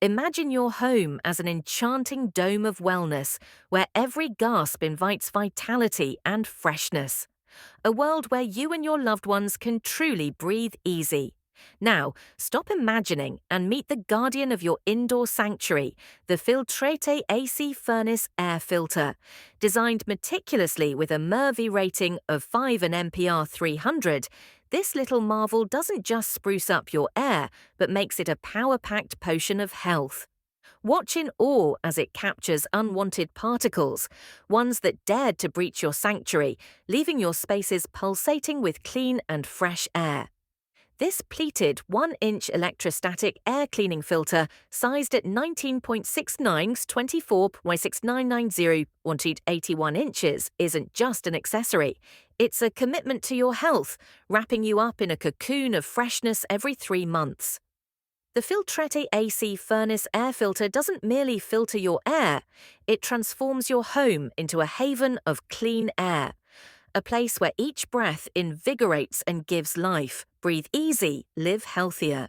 Imagine your home as an enchanting dome of wellness where every gasp invites vitality and freshness. A world where you and your loved ones can truly breathe easy. Now, stop imagining and meet the guardian of your indoor sanctuary, the Filtrete AC Furnace Air Filter. Designed meticulously with a MERV rating of 5 and MPR 300, this little marvel doesn't just spruce up your air, but makes it a power-packed potion of health. Watch in awe as it captures unwanted particles, ones that dared to breach your sanctuary, leaving your spaces pulsating with clean and fresh air. This pleated 1-inch electrostatic air cleaning filter, sized at 19.69x24x6990 wanted 81 inches, isn't just an accessory. It's a commitment to your health, wrapping you up in a cocoon of freshness every 3 months. The Filtrete AC Furnace Air Filter doesn't merely filter your air, it transforms your home into a haven of clean air. A place where each breath invigorates and gives life. Breathe easy, live healthier.